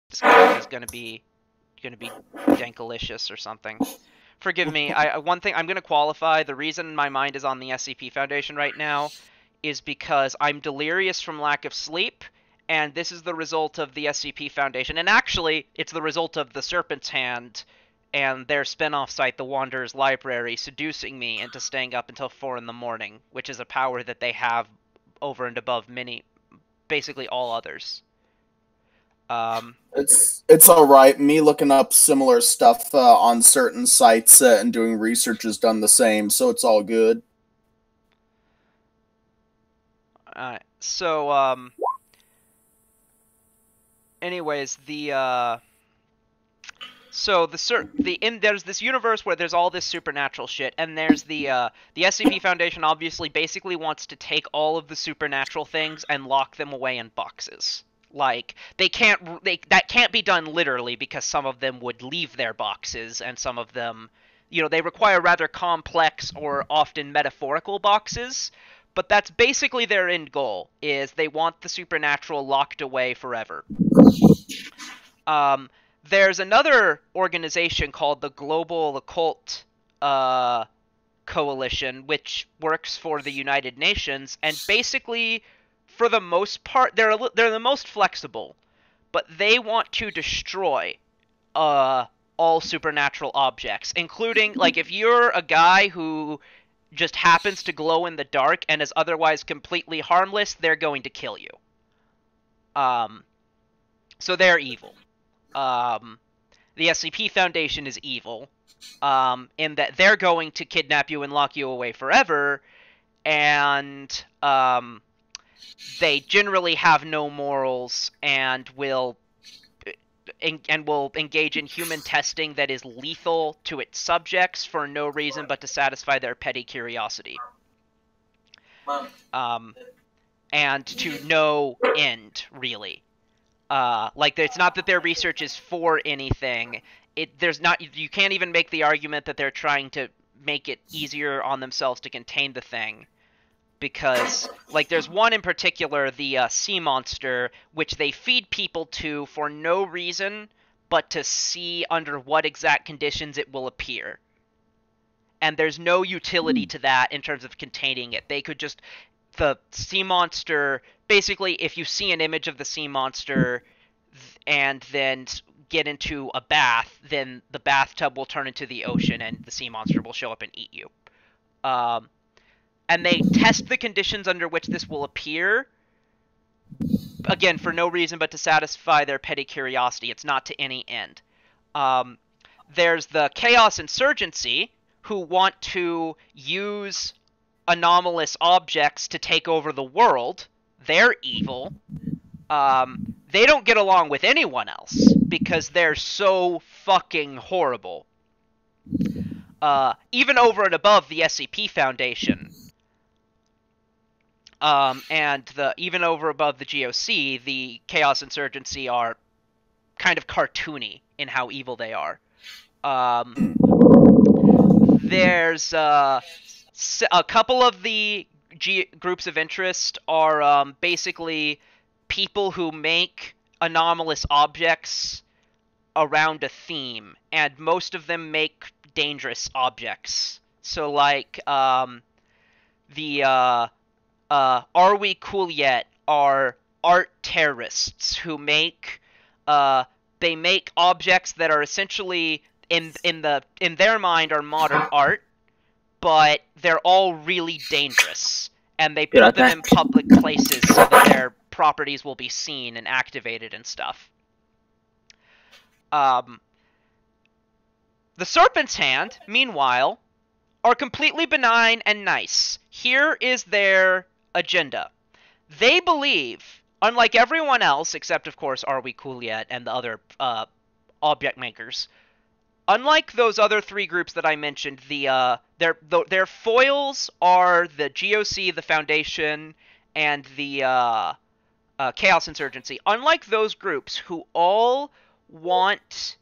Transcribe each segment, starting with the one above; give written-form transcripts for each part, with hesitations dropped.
discussion is gonna be dankalicious or something. Forgive me. One thing I'm gonna qualify. The reason my mind is on the SCP Foundation right now is because I'm delirious from lack of sleep, and this is the result of the SCP Foundation. And actually, it's the result of the Serpent's Hand and their spin-off site, the Wanderer's Library, seducing me into staying up until 4 in the morning, which is a power that they have over and above basically all others. It's all right. Me looking up similar stuff on certain sites and doing research has done the same, so it's all good. So anyways, there's this universe where there's all this supernatural shit, and there's the SCP Foundation obviously basically wants to take all of the supernatural things and lock them away in boxes. Like, that can't be done literally, because some of them would leave their boxes, and some of them, they require rather complex or often metaphorical boxes, but that's basically their end goal, is they want the supernatural locked away forever. There's another organization called the Global Occult Coalition, which works for the United Nations, and basically, for the most part, they're the most flexible, but they want to destroy all supernatural objects, including, like, if you're a guy who just happens to glow in the dark and is otherwise completely harmless, they're going to kill you. So they're evil. The SCP Foundation is evil, in that they're going to kidnap you and lock you away forever, and they generally have no morals and will engage in human testing that is lethal to its subjects for no reason but to satisfy their petty curiosity. And to no end, really. Like, it's not that their research is for anything. You can't even make the argument that they're trying to make it easier on themselves to contain the thing. Because, like, there's one in particular, the sea monster, which they feed people to for no reason but to see under what exact conditions it will appear. And there's no utility to that in terms of containing it. They could just... The sea monster... Basically, if you see an image of the sea monster and then get into a bath, then the bathtub will turn into the ocean and the sea monster will show up and eat you. And they test the conditions under which this will appear, again, for no reason but to satisfy their petty curiosity. It's not to any end. There's the Chaos Insurgency, who want to use anomalous objects to take over the world. They're evil. They don't get along with anyone else, because they're so fucking horrible. Even over and above the SCP Foundation. And even over above the GOC, the Chaos Insurgency are kind of cartoony in how evil they are. There's a couple of the groups of interest are basically people who make anomalous objects around a theme, and most of them make dangerous objects. So, like, Are We Cool Yet are art terrorists who make they make objects that are essentially in their mind are modern art, but they're all really dangerous, and they put them in public places so that their properties will be seen and activated and stuff. The Serpent's Hand, meanwhile, are completely benign and nice. Here is their agenda. They believe, unlike everyone else, except of course Are We Cool Yet and the other object makers, unlike those other three groups that I mentioned, their foils are the GOC, the Foundation, and the Chaos Insurgency. Unlike those groups who all want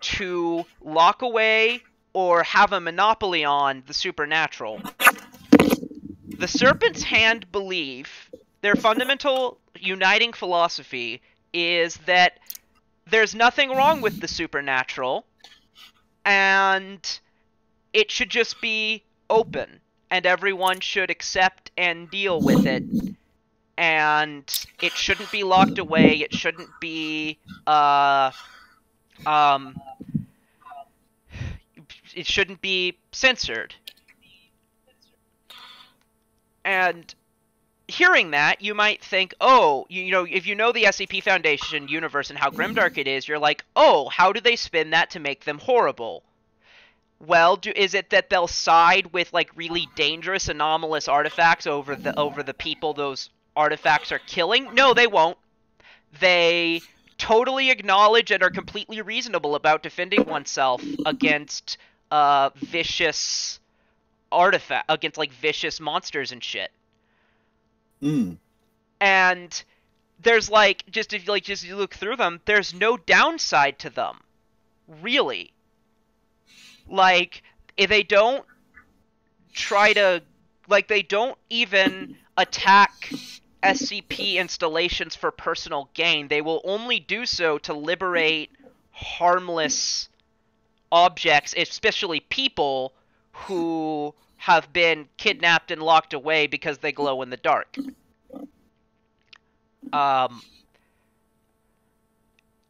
to lock away or have a monopoly on the supernatural, the Serpent's Hand believe, their fundamental uniting philosophy is that there's nothing wrong with the supernatural, and it should just be open, and everyone should accept and deal with it, and it shouldn't be locked away. It shouldn't be it shouldn't be censored. And hearing that, you might think, oh, you know, if you know the SCP Foundation universe and how grimdark it is, you're like, oh, how do they spin that to make them horrible? Well, is it that they'll side with like really dangerous, anomalous artifacts over the people those artifacts are killing? No, they won't. They totally acknowledge and are completely reasonable about defending oneself against vicious against like vicious monsters and shit. And there's like just if you look through them, there's no downside to them, really. Like if they don't try to they don't even attack SCP installations for personal gain. They will only do so to liberate harmless objects, especially people who have been kidnapped and locked away because they glow in the dark. A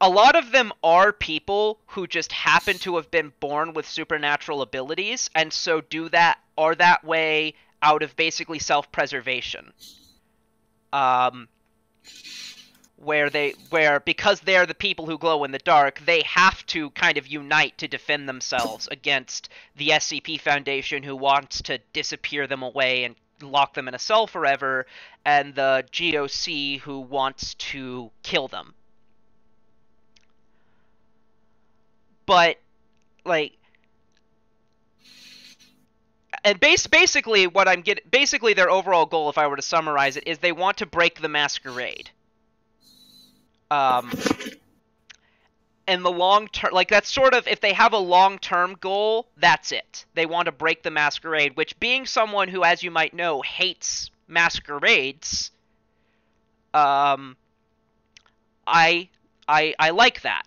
lot of them are people who just happen to have been born with supernatural abilities, and so are that way out of basically self-preservation. Where because they're the people who glow in the dark, they have to kind of unite to defend themselves against the SCP Foundation, who wants to disappear them away and lock them in a cell forever, and the GOC, who wants to kill them. But and basically what I'm getting, basically their overall goal, if I were to summarize it, is they want to break the masquerade. In the long term, that's sort of, if they have a long-term goal, that's it. They want to break the masquerade, which, being someone who, as you might know, hates masquerades, I like that.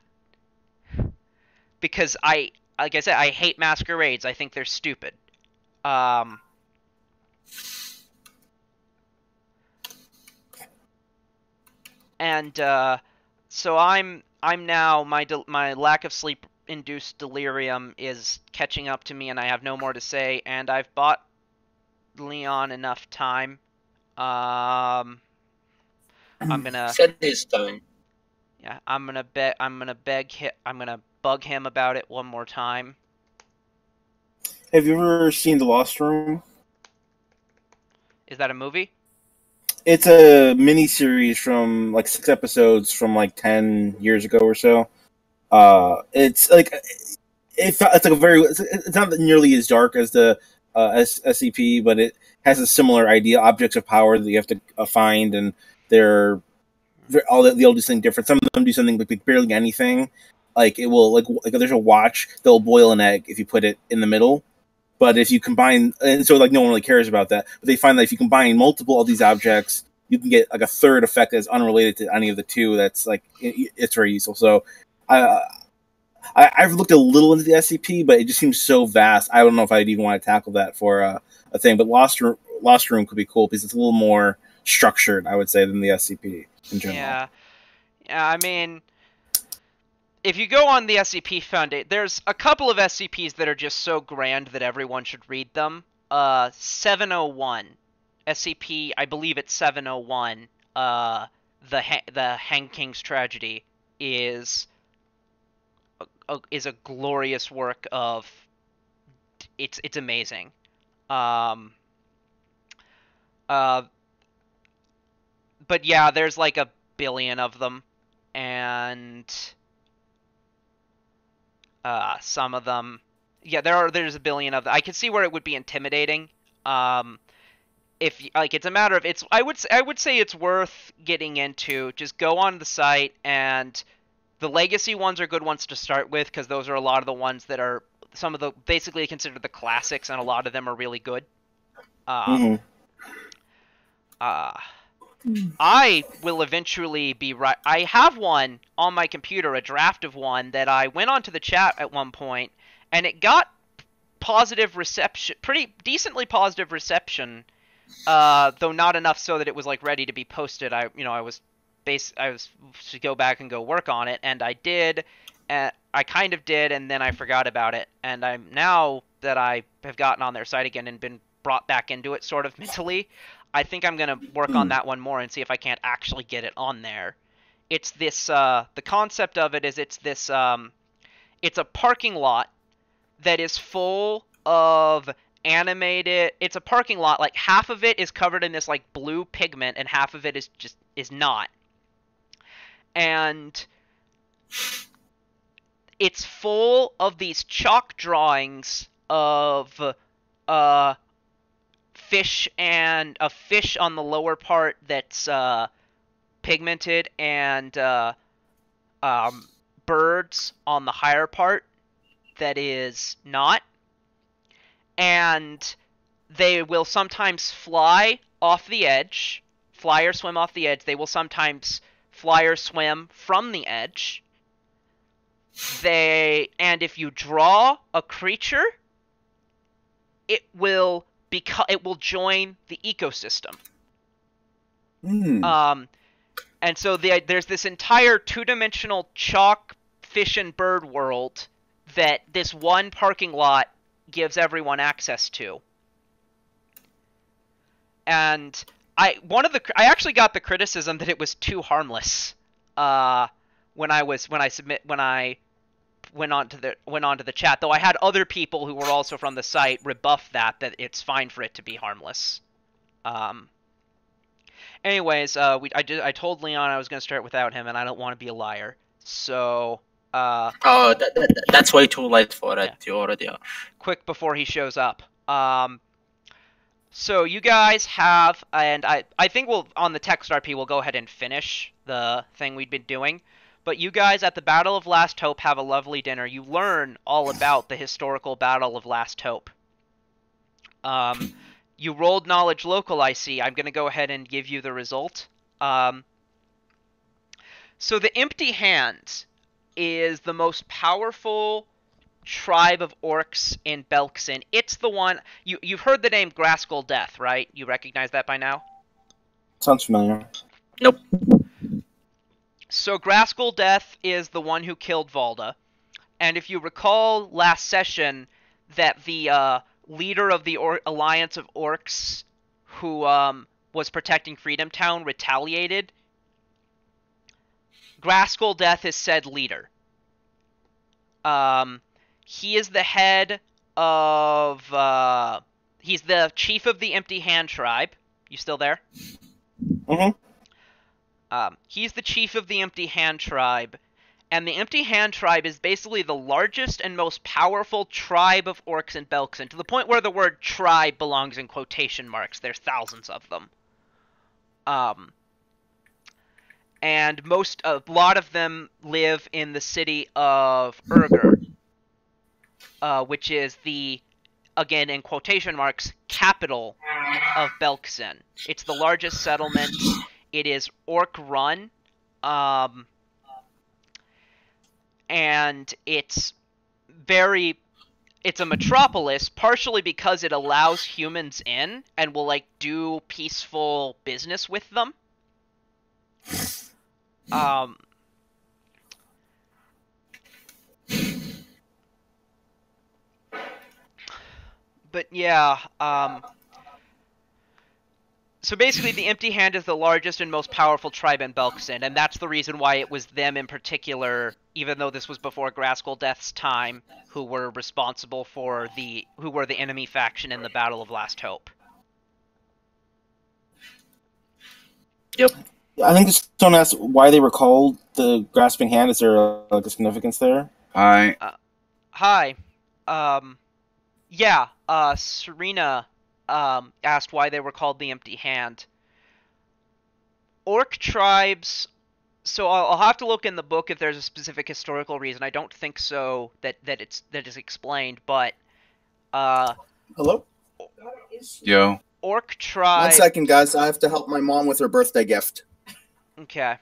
Because like I said, I hate masquerades. I think they're stupid. So I'm now, my lack of sleep induced delirium is catching up to me, and I have no more to say, and I've bought Leon enough time. I'm gonna set his time. Yeah, I'm gonna bug him about it one more time. Have you ever seen The Lost Room? Is that a movie? It's a mini-series from 6 episodes from 10 years ago or so. It's it's not nearly as dark as the SCP, but it has a similar idea: objects of power that you have to find, and they all do something different. Some of them do something like barely anything. It will there's a watch that will boil an egg if you put it in the middle. But if you combine, and so no one really cares about that, but they find that if you combine multiple of these objects, you can get a third effect that's unrelated to any of the two. That's it's very useful. So I've looked a little into the SCP, but it just seems so vast. I don't know if I'd even want to tackle that for a thing. But Lost Room could be cool because it's a little more structured, I would say, than the SCP in general. Yeah, I mean, if you go on the SCP Foundation, there's a couple of SCPs that are just so grand that everyone should read them. 701. SCP, I believe it's 701. The Hang King's Tragedy is a glorious work of... It's amazing. But yeah, there's a billion of them, and some of them, yeah, there's a billion of them. I can see where it would be intimidating. If it's a matter of I would say it's worth getting into. Just go on the site, and the legacy ones are good ones to start with, because those are a lot of the ones that are some of the basically considered the classics, and a lot of them are really good. I will eventually be right. I have one on my computer, a draft of one that I went onto the chat at one point, and it got positive reception, pretty decently positive reception, though not enough so that it was like ready to be posted. I was to go back and go work on it, and I did. I kind of did, and then I forgot about it. And I'm now that I have gotten on their site again and been brought back into it sort of mentally, I think I'm going to work on that one more and see if I can't actually get it on there. It's this, the concept of it is it's this, it's a parking lot that is full of animated, it's a parking lot, like half of it is covered in this like blue pigment and half of it is not. And it's full of these chalk drawings of fish on the lower part that's pigmented and birds on the higher part that is not. And they will sometimes fly off the edge, fly or swim off the edge. They will sometimes fly or swim from the edge. And if you draw a creature, it will join the ecosystem. And so there's this entire two-dimensional chalk fish and bird world that this one parking lot gives everyone access to. And I actually got the criticism that it was too harmless when I went onto the chat, though I had other people who were also from the site rebuff that it's fine for it to be harmless. Anyways, I told Leon I was going to start without him, and I don't want to be a liar. So that's way too late for it. You already are. Quick before he shows up. So you guys have, and I think on the text RP we'll go ahead and finish the thing we'd been doing. But you guys at the Battle of Last Hope have a lovely dinner. You learn all about the historical Battle of Last Hope. You rolled knowledge local, I see. I'm going to go ahead and give you the result. So the Empty Hand is the most powerful tribe of orcs in Belkzen. It's the one... You've heard the name Graskell Death, right? You recognize that by now? Sounds familiar. Nope. So Graskell Death is the one who killed Valda. And if you recall last session that the leader of the Alliance of Orcs who was protecting Freedom Town retaliated, Graskell Death is said leader. He is the head of... he's the chief of the Empty Hand tribe. You still there? Mm-hmm. He's the chief of the Empty Hand tribe, and the Empty Hand tribe is basically the largest and most powerful tribe of orcs in Belkzen, to the point where the word tribe belongs in quotation marks. There's thousands of them. And a lot of them live in the city of Urgur, which is the, again in quotation marks, capital of Belkzen. It's the largest settlement. It is orc-run, and it's a metropolis, partially because it allows humans in and will, like, do peaceful business with them. But yeah, so basically, the Empty Hand is the largest and most powerful tribe in Belkzen, and that's the reason why it was them in particular, even though this was before Graskell Death's time, who were responsible for who were the enemy faction in the Battle of Last Hope. Yep. I think someone asked why they were called the Grasping Hand. Is there like a significance there? Hi. Hi. Yeah, Serena asked why they were called the Empty Hand. Orc tribes... So I'll have to look in the book if there's a specific historical reason. I don't think so that is explained, but... Hello? Yo. Orc 1 tribe. second, guys. I have to help my mom with her birthday gift. Okay.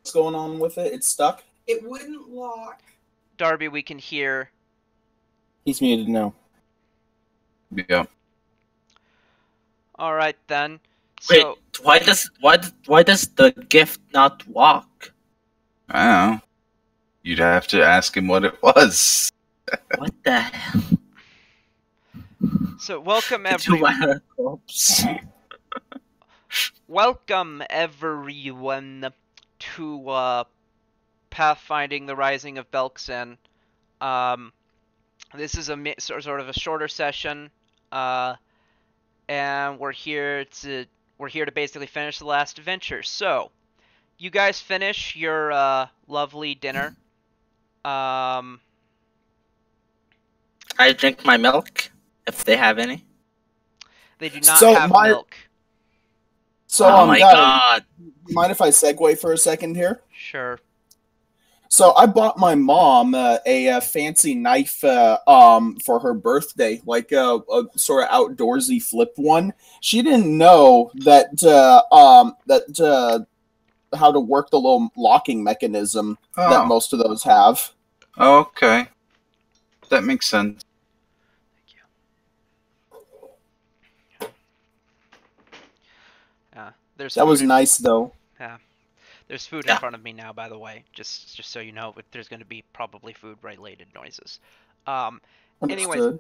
What's going on with it? It's stuck? It wouldn't lock. Darby, we can hear. He's muted now. Yeah. All right then. Wait, So why does the gift not walk? I don't know. You'd have to ask him what it was. What the hell? welcome welcome everyone to Pathfinding the Rising of Belkzen. This is a sort of a shorter session, and we're here to basically finish the last adventure. So, you guys finish your lovely dinner. I drink my milk, if they have any. They do not have milk. So, oh my god. Mind if I segue for a second here? Sure. So I bought my mom a fancy knife for her birthday, like a sort of outdoorsy flip one. She didn't know that how to work the little locking mechanism that most of those have. Oh, okay. That makes sense. That was nice, though. Yeah. There's food in front of me now, by the way. Just so you know, there's going to be probably food-related noises. Anyways,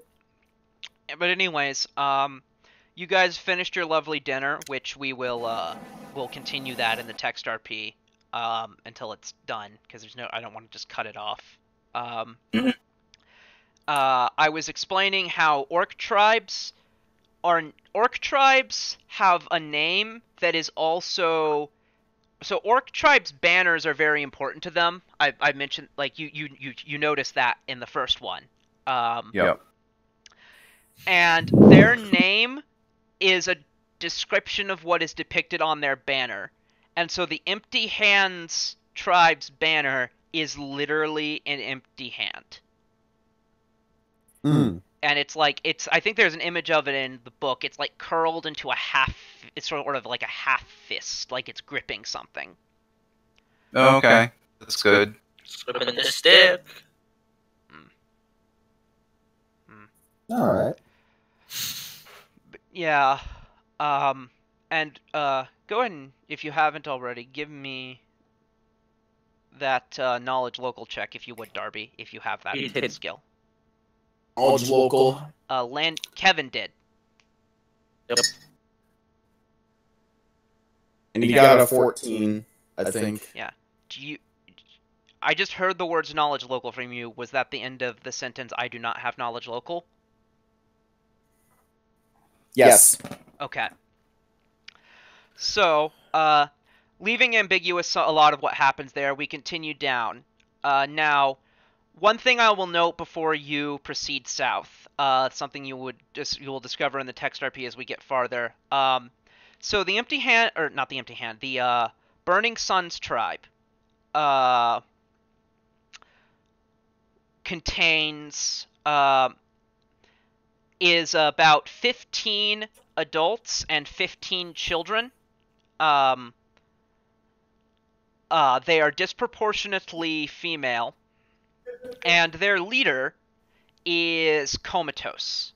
you guys finished your lovely dinner, which we will we'll continue that in the text RP until it's done, because I don't want to just cut it off. I was explaining how orc tribes have a name that is also. So orc tribes' banners are very important to them. I mentioned, like, you noticed that in the first one. Yep. And their name is a description of what is depicted on their banner. And so the Empty Hands tribe's banner is literally an empty hand. And it's like, I think there's an image of it in the book. It's like curled into a half, it's sort of like a half fist, like it's gripping something. Okay. That's good. Gripping the stick. Alright. Yeah. And go ahead and, if you haven't already, give me that knowledge local check, if you would, Darby, if you have that hidden skill. Knowledge local. Kevin did. Yep. And you got a 14, I think. Yeah. I just heard the words knowledge local from you. Was that the end of the sentence, I do not have knowledge local? Yes. Okay. So, leaving ambiguous a lot of what happens there, we continue down. Now, one thing I will note before you proceed south, something you will discover in the text RP as we get farther. So the Empty Hand, or not the Empty Hand, the Burning Suns tribe contains is about 15 adults and 15 children. They are disproportionately female. And their leader is Comatose.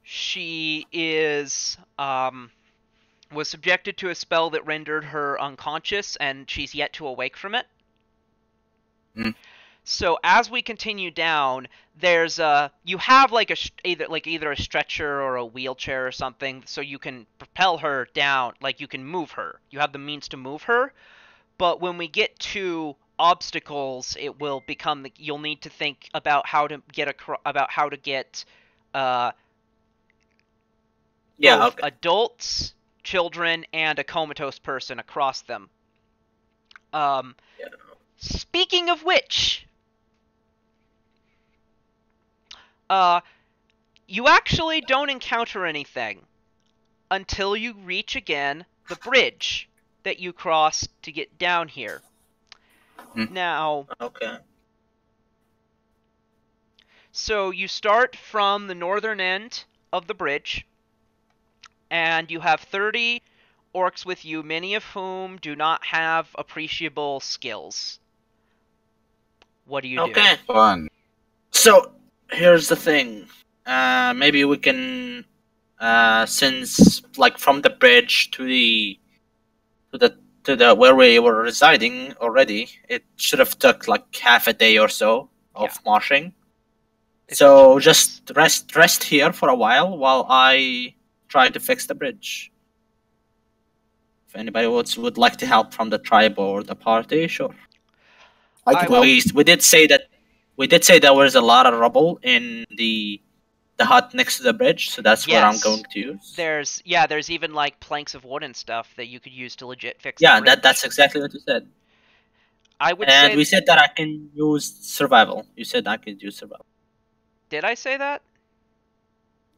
She is was subjected to a spell that rendered her unconscious, and she's yet to awake from it. So as we continue down, there's you have like either a stretcher or a wheelchair or something, so you can propel her down, like you can move her. You have the means to move her, but when we get to obstacles, it will become you'll need to think about how to get adults, children, and a comatose person across them. Speaking of which, you actually don't encounter anything until you reach again the bridge that you crossed to get down here. Now, So you start from the northern end of the bridge, and you have 30 orcs with you, many of whom do not have appreciable skills. What do you do? Okay. Fun. So here's the thing. Maybe we can, since like from the bridge to the where we were residing already, it should have took like half a day or so of marching. So just rest here for a while I try to fix the bridge. If anybody would like to help from the tribe or the party, sure. I can help. We did say that there was a lot of rubble in the hut next to the bridge, so that's what I'm going to use. There's even like planks of wood and stuff that you could use to legit fix the bridge. That's exactly what you said. And we said that I can use survival. You said I could use survival. Did I say that?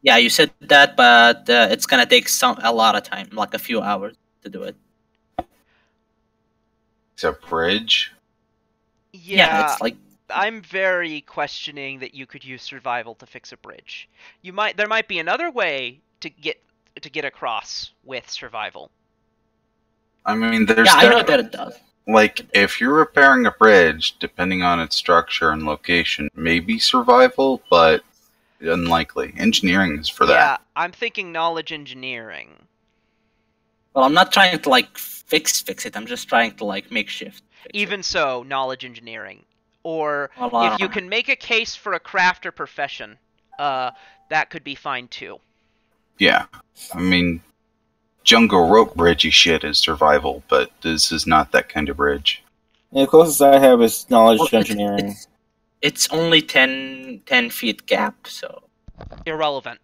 Yeah, you said that, but it's gonna take a lot of time, like a few hours to do it. It's a bridge? Yeah, it's like... I'm very questioning that you could use survival to fix a bridge. There might be another way to get across with survival. I mean, there's I know that it does. Like, if you're repairing a bridge, depending on its structure and location, maybe survival, but unlikely. Engineering is for that. Yeah, I'm thinking knowledge engineering. Well, I'm not trying to like fix it. I'm just trying to like makeshift. Even so, knowledge engineering. Or well, if you can make a case for a crafter profession, that could be fine too. Yeah, I mean, jungle rope bridgey shit is survival, but this is not that kind of bridge. Yeah, the closest I have is knowledge engineering. It's only 10 feet gap, so... Irrelevant.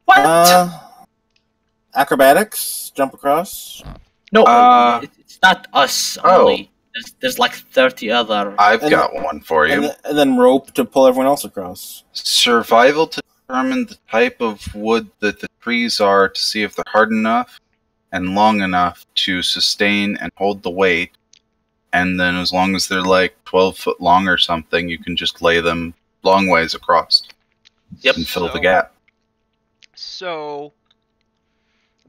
What? Acrobatics? Jump across? No, it's not us only. There's like 30 other... I've got one for you. And then rope to pull everyone else across. Survival to determine the type of wood that the trees are to see if they're hard enough and long enough to sustain and hold the weight. And then as long as they're like 12 foot long or something, you can just lay them long ways across. Yep. And fill the gap. So,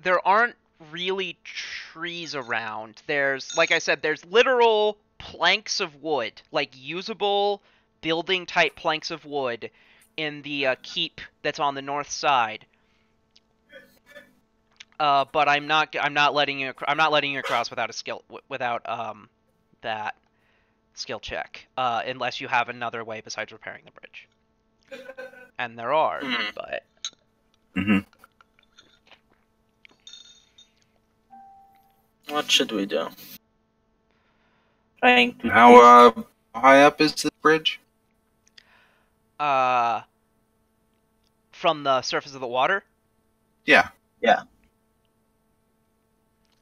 there aren't really trees around. There's, like I said, there's literal planks of wood, like usable building type planks of wood in the keep that's on the north side. But I'm not letting you across without that skill check, unless you have another way besides repairing the bridge. And there are, but... What should we do? Trying to... How high up is the bridge? From the surface of the water? Yeah. Yeah.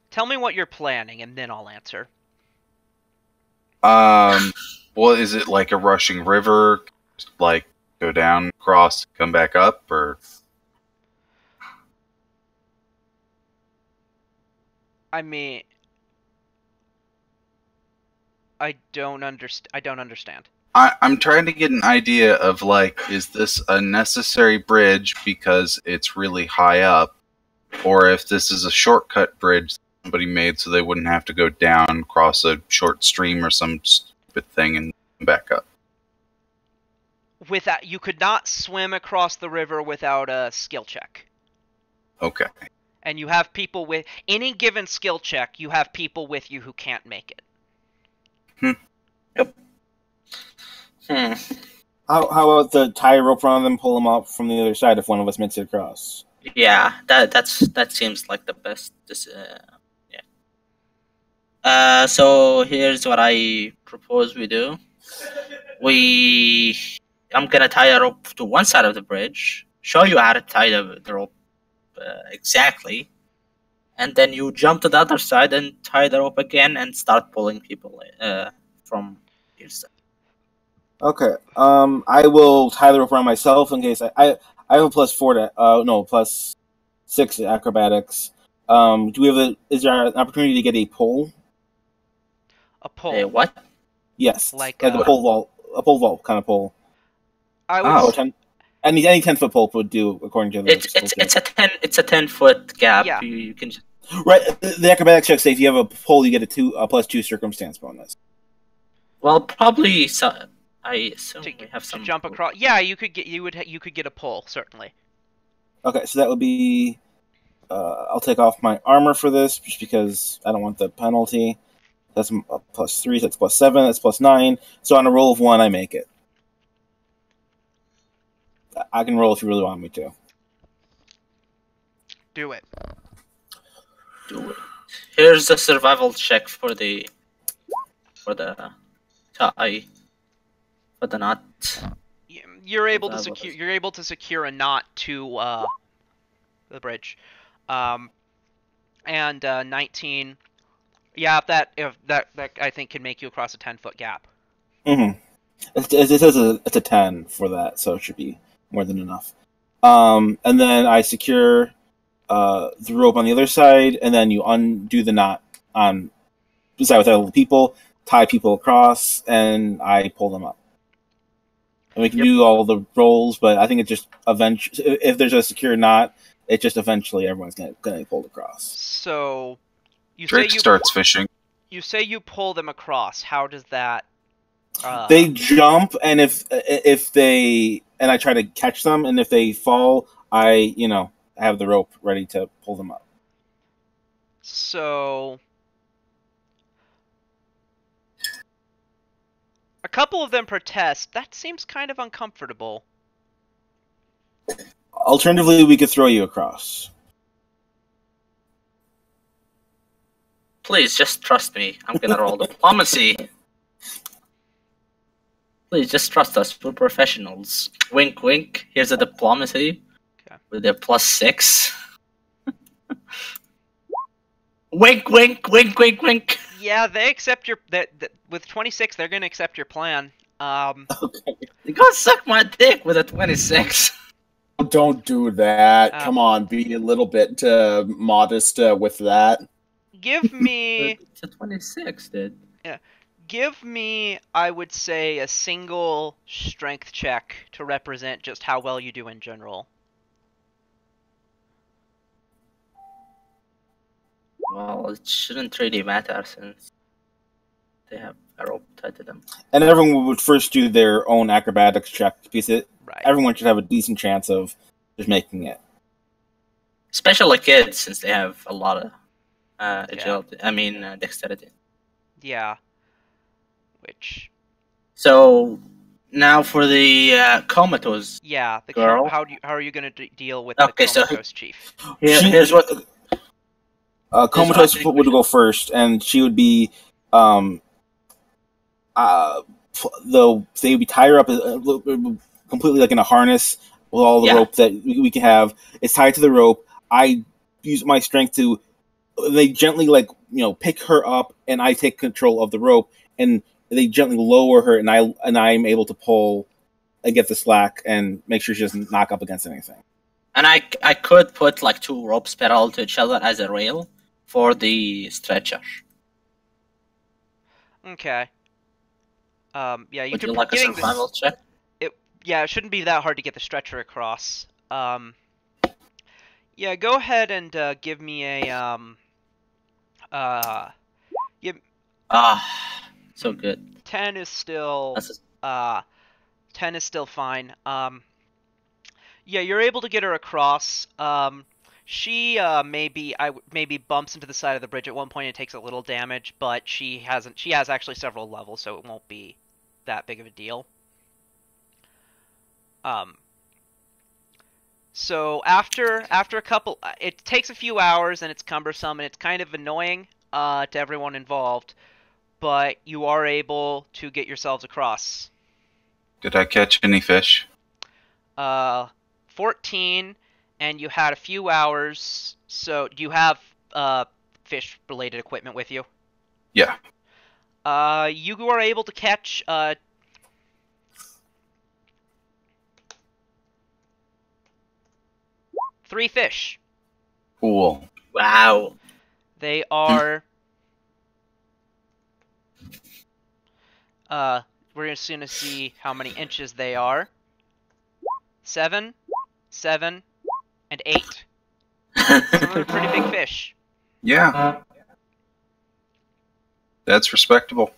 Tell me what you're planning, and then I'll answer. Well, is it like a rushing river? Just like go down, cross, come back up, or? I mean, I don't understand. I'm trying to get an idea of like, is this a necessary bridge because it's really high up, or if this is a shortcut bridge somebody made so they wouldn't have to go down, cross a short stream or some stupid thing and come back up. You could not swim across the river without a skill check. Okay. And you have people with any given skill check, you have people with you who can't make it. Yep. How about the tie a rope around them, pull them up from the other side if one of us makes it across? Yeah, that seems like the best. Yeah. So here's what I propose we do. I'm gonna tie a rope to one side of the bridge, show you how to tie the rope exactly, and then you jump to the other side and tie the rope again and start pulling people from your side. Okay. I will tie the rope around myself in case I have a +4 to +6 to acrobatics. Do we have is there an opportunity to get a pole? A pole. A what? Yes. Like a pole vault kind of pole. I would. Oh. Any 10-foot pole would do according to the. It's a 10-foot gap. Yeah. You can just. Right. The acrobatics check say if you have a pole, you get a +2 circumstance bonus. Well, probably. I assume we have some. To jump across. Yeah, you could get a pole certainly. Okay, so that would be. I'll take off my armor for this just because I don't want the penalty. That's a +3. That's +7. That's +9. So on a roll of 1, I make it. I can roll if you really want me to. Do it. Do it. Here's a survival check for the tie. For the knot. You're able to secure a knot to the bridge, and 19. Yeah, if that I think can make you across a 10-foot gap. Mm-hmm. It says it's a 10 for that, so it should be more than enough. And then I secure the rope on the other side, and then you undo the knot on the side with other people, tie people across, and I pull them up. And we can do all the rolls, but I think it just eventually, if there's a secure knot, it just eventually everyone's gonna get pulled across. So, Drake starts fishing. You say you pull them across. How does that? They jump, and if they I try to catch them, and if they fall, I have the rope ready to pull them up. So, a couple of them protest. That seems kind of uncomfortable. Alternatively, we could throw you across. Please, just trust me. I'm gonna roll diplomacy. Please, just trust us. We're professionals. Wink, wink. Here's a diplomacy. Okay. With a +6. Wink, wink, wink, wink, wink. Yeah, they accept your... with 26, they're going to accept your plan. Okay. You gotta suck my dick with a 26. Don't do that. Come on, be a little bit modest with that. Give me... It's a 26, dude. Yeah. Give me, I would say, a single strength check to represent just how well you do in general. Well, it shouldn't really matter since they have a rope tied to them. And everyone would first do their own acrobatics check because Right. everyone should have a decent chance of just making it. Especially kids, since they have a lot of agility. Dexterity. Yeah. Which... So now for the comatose. Yeah, the girl. how are you going to deal with Okay, the so comatose chief? Here's what. Comatose would go first, and she would be, they would be tie her up completely like in a harness with all the rope that we can have. It's tied to the rope. I use my strength to. They gently pick her up, and I take control of the rope, and they gently lower her, and I'm able to pull and get the slack and make sure she doesn't knock up against anything. And I could put like 2 ropes parallel to each other as a rail for the stretcher. Okay. Yeah, you Would could you like a survival check? Yeah, it shouldn't be that hard to get the stretcher across. Yeah, go ahead and give me a so good. 10 is still 10 is still fine. Yeah, you're able to get her across. She maybe bumps into the side of the bridge at one point and takes a little damage, but she has actually several levels, so it won't be that big of a deal. So after a couple, it takes a few hours and it's cumbersome and it's kind of annoying to everyone involved, but you are able to get yourselves across. Did I catch any fish? 14, and you had a few hours. So do you have fish-related equipment with you? Yeah. You are able to catch 3 fish. Cool. Wow. They are... we're just going to see how many inches they are. 7, 7, and 8. Some of them are pretty big fish. Yeah. That's respectable.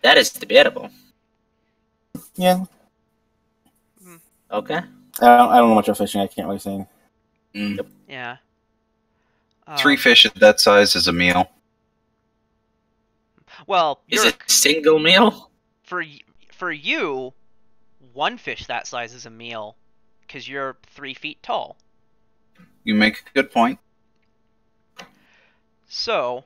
That is debatable. Yeah. Okay. I don't know much about fishing. I can't really say. Yeah. 3 fish at that size is a meal. Well, Is it a single meal? for you, 1 fish that size is a meal, because you're 3 feet tall. You make a good point. So,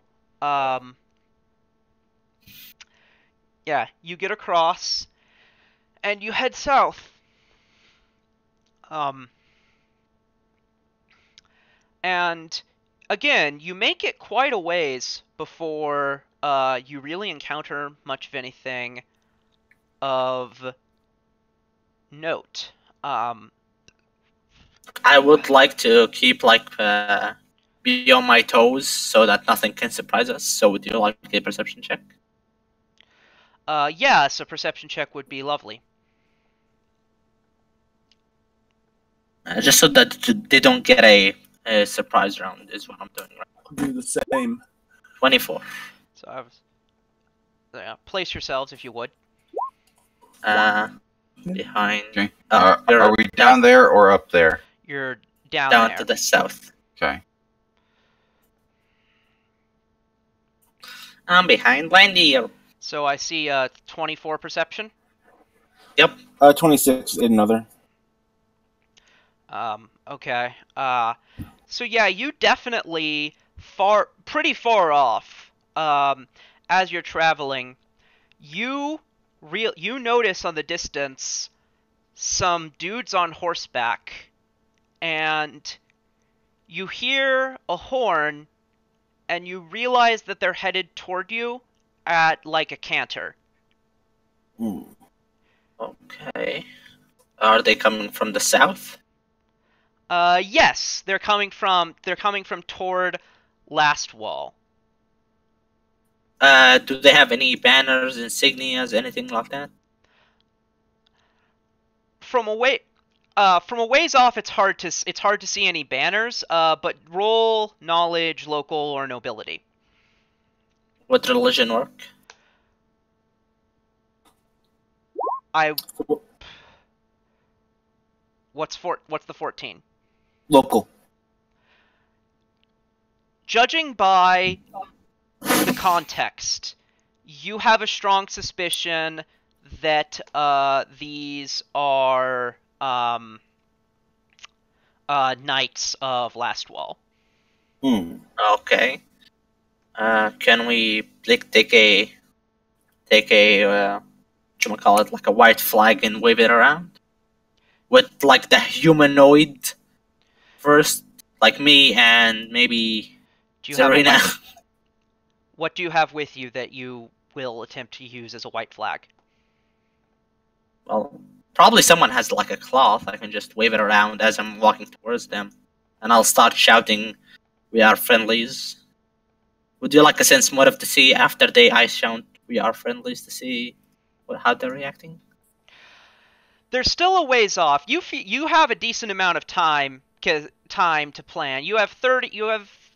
yeah, you get across, and you head south. And again, you make it quite a ways before you really encounter much of anything of note. I would like to keep be on my toes so that nothing can surprise us. So would you like a perception check? Yeah, so perception check would be lovely. Just so that they don't get a surprise round is what I'm doing right now. I'll do the same. 24. So place yourselves if you would. Behind. Okay. You're Are we down there or up there? You're down there. to the south. Okay. I'm behind Landy. So I see 24 perception. Yep. 26 in another. Okay. So yeah, you definitely pretty far off. As you're traveling, you notice on the distance some dudes on horseback, and you hear a horn, and you realize that they're headed toward you at like a canter. Okay. Are they coming from the south? Yes, they're coming from toward Last Wall. Do they have any banners, insignias, anything like that? From a ways off, it's hard to see any banners. But roll knowledge, local, or nobility. Would religion work? What's the 14? Local. Judging by the context, you have a strong suspicion that these are Knights of Last Wall. Okay. Can we take a like a white flag and wave it around? With like the humanoid first, like me and maybe Serena. What do you have with you that you will attempt to use as a white flag? Well, probably someone has like a cloth. I can just wave it around as I'm walking towards them, and I'll start shouting, "We are friendlies." Would you like a sense motive to see after I shout, "We are friendlies," to see how they're reacting? They're still a ways off. You have a decent amount of time to plan. You have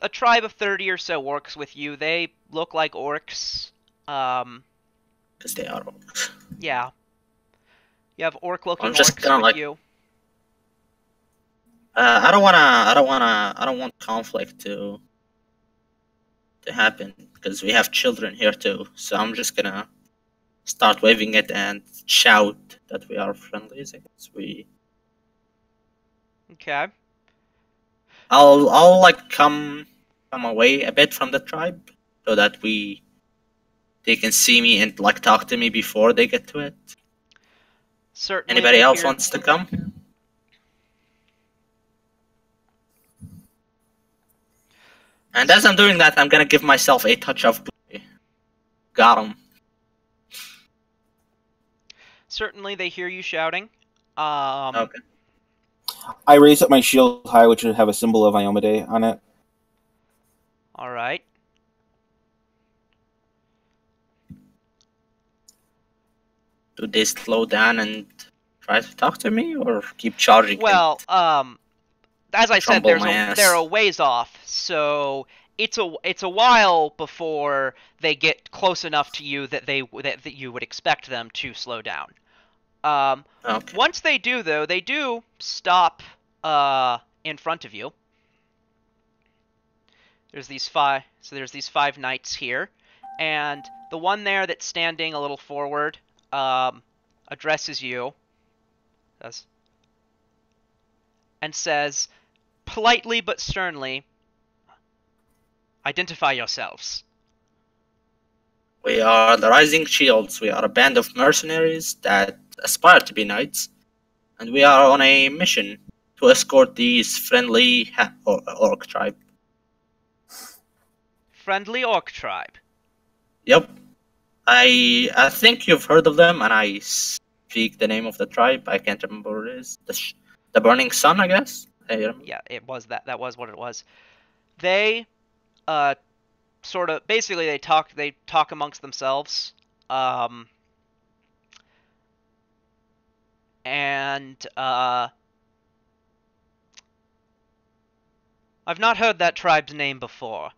a tribe of 30 or so orcs with you. They look like orcs. Because they are orcs. Yeah. You have orc-looking just orcs gonna, with you. I don't want conflict to happen because we have children here too. So I'm just gonna start waving it and shout that we are friendlies. I guess Okay. I'll like come away a bit from the tribe so that they can see me and like talk to me before they get to it. Certainly. Anybody else wants to come? And as I'm doing that, I'm gonna give myself a touch of glory. Got him. Certainly, they hear you shouting. Okay. I raise up my shield high, which would have a symbol of Iomade on it. All right. Do they slow down and try to talk to me or keep charging? Well, as I said, Crumble my ass. they're a ways off, so it's a while before they get close enough to you that that you would expect them to slow down. Okay. Once they do, though, they do stop in front of you. There's these five knights here, and the one there that's standing a little forward addresses you and says, politely but sternly, "Identify yourselves." We are the Rising Shields. We are a band of mercenaries that aspire to be knights, and we are on a mission to escort these friendly orc tribe. Friendly orc tribe. Yep. I think you've heard of them, and I speak the name of the tribe. I can't remember what it is. The Burning Sun, I guess? Yeah, it was that. That was what it was. They, sort of, basically they talk amongst themselves, and, I've not heard that tribe's name before.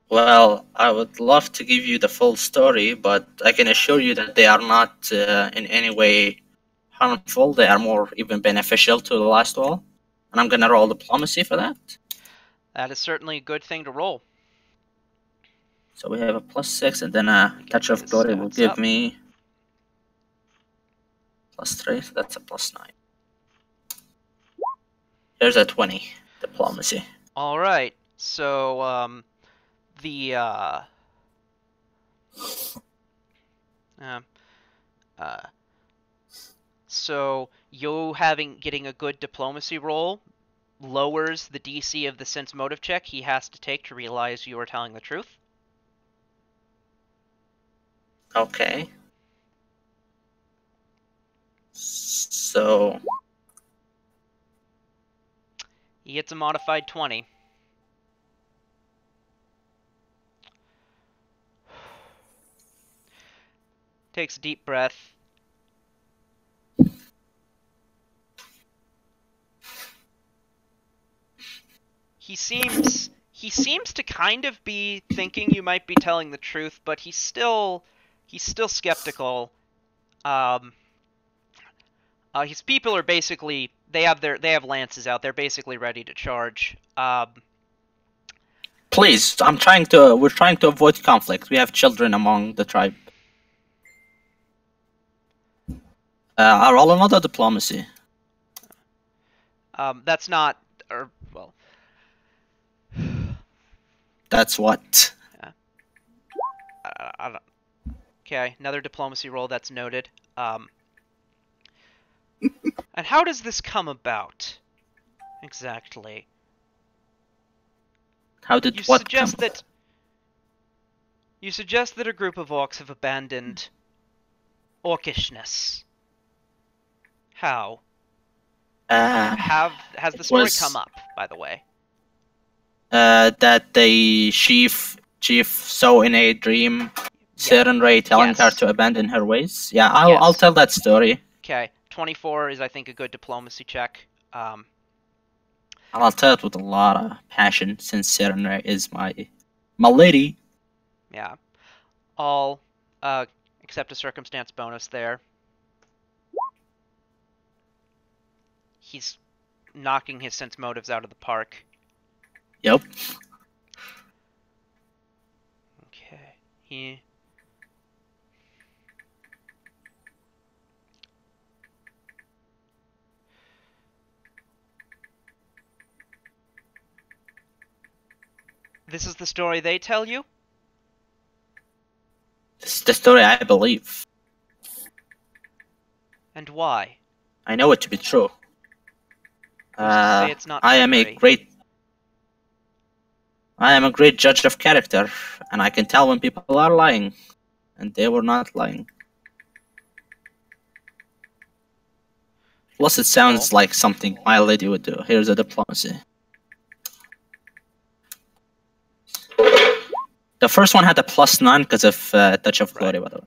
Well, I would love to give you the full story, but I can assure you that they are not in any way harmful. They are more even beneficial to the last wall. And I'm gonna roll diplomacy for that. That is certainly a good thing to roll. So we have a +6, and then a touch of glory will give me +3. So that's a +9. Here's a 20 diplomacy. All right. So so you getting a good diplomacy roll lowers the DC of the sense motive check he has to take to realize you are telling the truth. Okay. So He gets a modified 20. Takes a deep breath. He seems to kind of be thinking you might be telling the truth, but he's still skeptical. His people are basically they have lances out. They're basically ready to charge. please, we're trying to avoid conflict. We have children among the tribe. I'll roll another diplomacy. That's not, or well. That's what. I don't. Okay, another diplomacy roll. That's noted. And how does this come about? Exactly. How did what come about? You suggest that a group of orcs have abandoned orcishness. How? Has the story come up, by the way? That the chief saw in a dream Seren Ray telling her to abandon her ways. Yeah, I'll tell that story. Okay, 24 is I think a good diplomacy check. And I'll tell it with a lot of passion since Seren Ray is my lady. Yeah, I'll accept a circumstance bonus there. He's knocking his sense motives out of the park. Yep. Okay. This is the story they tell you? This is the story I believe. And why? I know it to be true. Say it's not I am a great judge of character, and I can tell when people are lying, and they were not lying. Plus, it sounds like something my lady would do. Here's a diplomacy. The first one had a +9 because of touch of glory, by the way.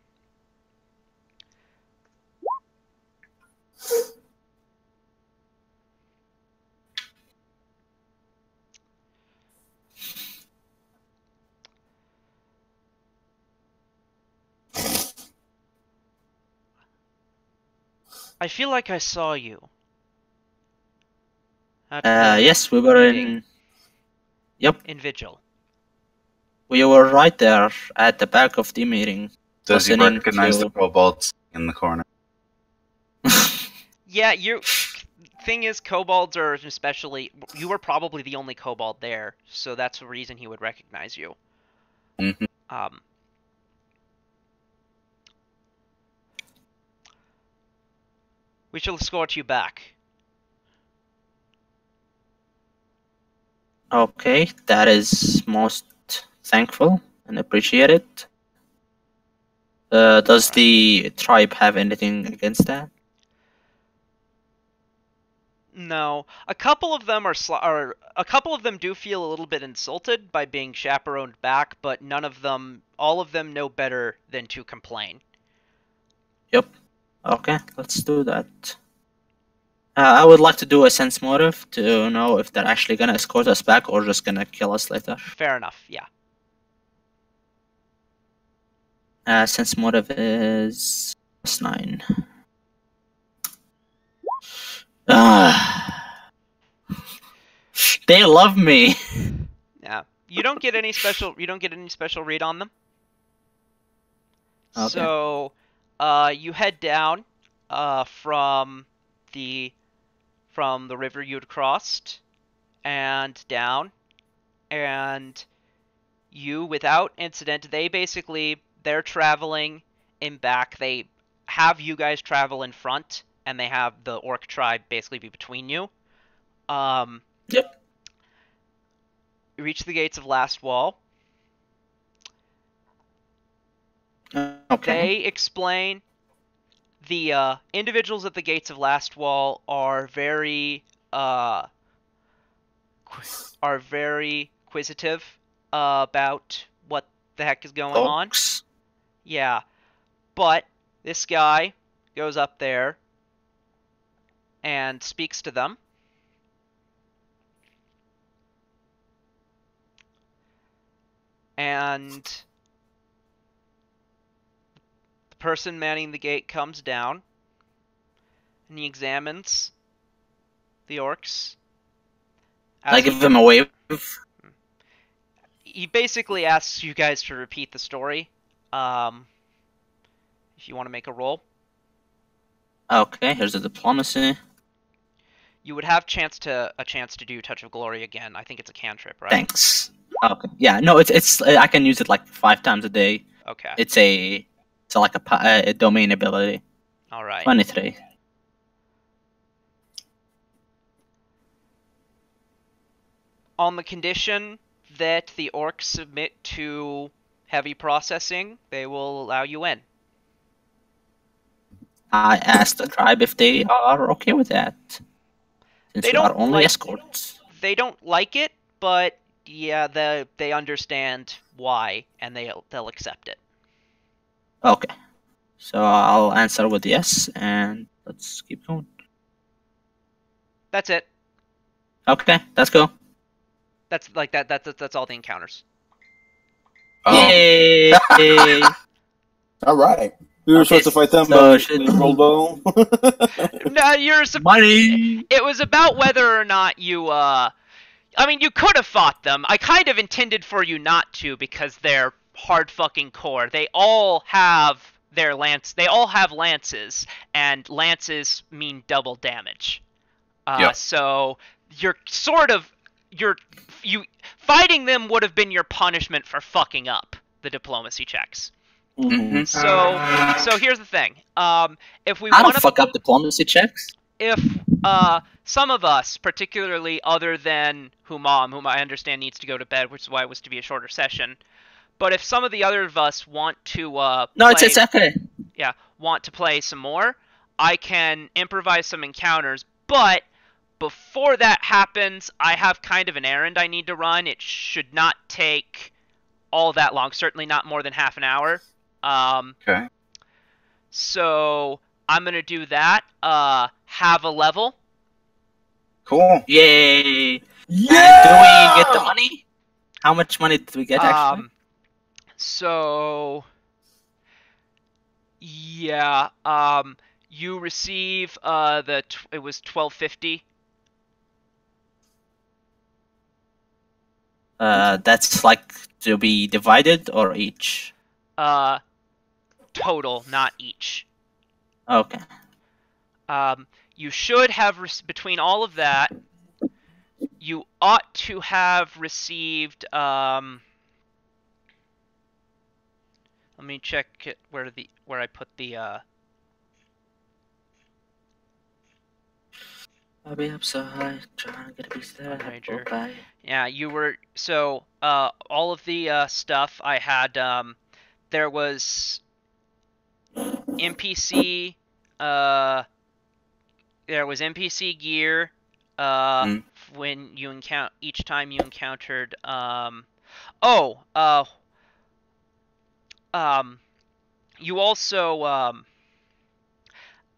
I feel like I saw you. At Yes, we were meeting. in. Yep, in Vigil. we were right there at the back of the meeting. Does he listening recognize to- the kobolds in the corner? Yeah, thing is, kobolds are especially. You were probably the only kobold there, so that's the reason he would recognize you. Mhm. We shall escort you back. Okay, that is most thankful and appreciated. Does the tribe have anything against that? No, a couple of them a couple of them do feel a little bit insulted by being chaperoned back, but all of them know better than to complain. Yep. Okay, let's do that. I would like to do a sense motive to know if they're actually gonna escort us back or just gonna kill us later. Fair enough, yeah. Sense motive is +9. They love me. Yeah. You don't get any special read on them. Okay. So, you head down from the river you'd crossed and down, and you, without incident, they're traveling in back. They have you guys travel in front, and they have the orc tribe basically be between you. Yep. You reach the gates of Last Wall. Okay. They explain the individuals at the gates of Last Wall are very inquisitive about what the heck is going on. Orcs. Yeah, but this guy goes up there and speaks to them. And the person manning the gate comes down, and he examines the orcs. I give him a wave. He basically asks you guys to repeat the story. If you want to make a roll. Okay, here's the diplomacy. You would have a chance to do Touch of Glory again. I think it's a cantrip, right? Thanks. Okay. Yeah. No, it's I can use it like 5 times a day. Okay. It's like a domain ability. All right. 23. On the condition that the orcs submit to heavy processing, they will allow you in. I asked the tribe if they are okay with that. Since They we are don't only like- escorts. They don't like it, but yeah, they understand why, and they'll accept it. Okay. So I'll answer with yes, and let's keep going. That's it. Okay, let's go. That's like that. That's all the encounters. Oh, Yay! All right. We were Okay, supposed to fight them, so but should- they rolled bow. No, Money! It was about whether or not you. I mean, you could have fought them. I kind of intended for you not to because they're hard fucking core. They all have their lance. They all have lances, and lances mean double damage. Yep. So you're fighting them would have been your punishment for fucking up the diplomacy checks. Mhm. So here's the thing. If we I want don't fuck up diplomacy checks. if some of us, particularly other than Humam, whom I understand needs to go to bed, which is why it was to be a shorter session, but if some of the other of us want to No, it's okay. want to play some more, I can improvise some encounters, but before that happens, I have kind of an errand I need to run. It should not take all that long, certainly not more than half an hour. okay. So I'm gonna do that. Have a level. Cool. Yay! Yeah! And do we get the money? How much money did we get actually? So yeah, you receive it was 1250. That's like to be divided or each? Total, not each. Okay. You should have between all of that, you ought to have received. Let me check it, where I put the. I'll be up so high, trying to get a piece of that Major. apple pie. Yeah, you were so all of the stuff I had. There was NPC. There was NPC gear. When you encounter each time you encountered. You also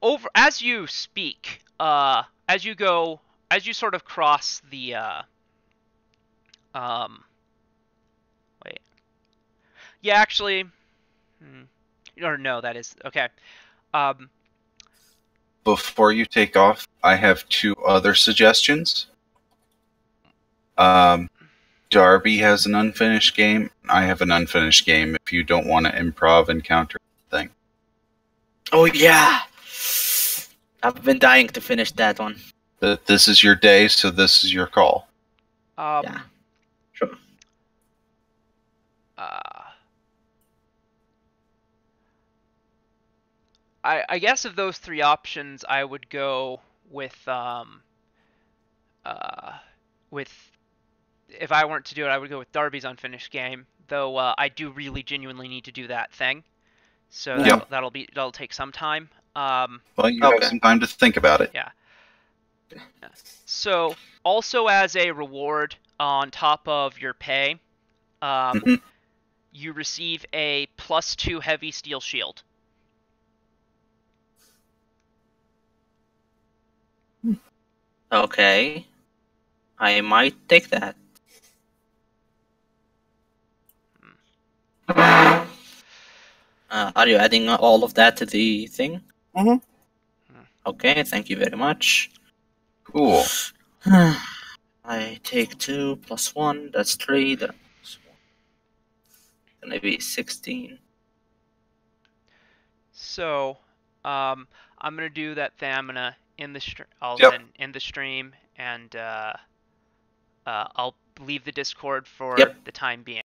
over as you speak. As you sort of cross the. Wait. Yeah, actually. Or no, that is okay. Before you take off, I have 2 other suggestions. Darby has an unfinished game. I have an unfinished game if you don't want to improv encounter thing. Oh yeah! I've been dying to finish that one. This is your day, so this is your call. Yeah. Sure. I guess of those 3 options, I would go with if I weren't to do it, I would go with Darby's unfinished game. Though I do really genuinely need to do that thing, so that'll take some time. Well, you have some time to think about it. Yeah. So also as a reward on top of your pay, you receive a +2 heavy steel shield. Okay. I might take that. Are you adding all of that to the thing? Okay, thank you very much. Cool. I take 2 plus 1, that's 3. That's gonna be 16. So, I'm gonna do that thing. I'm gonna end the end the stream, and I'll leave the Discord for the time being.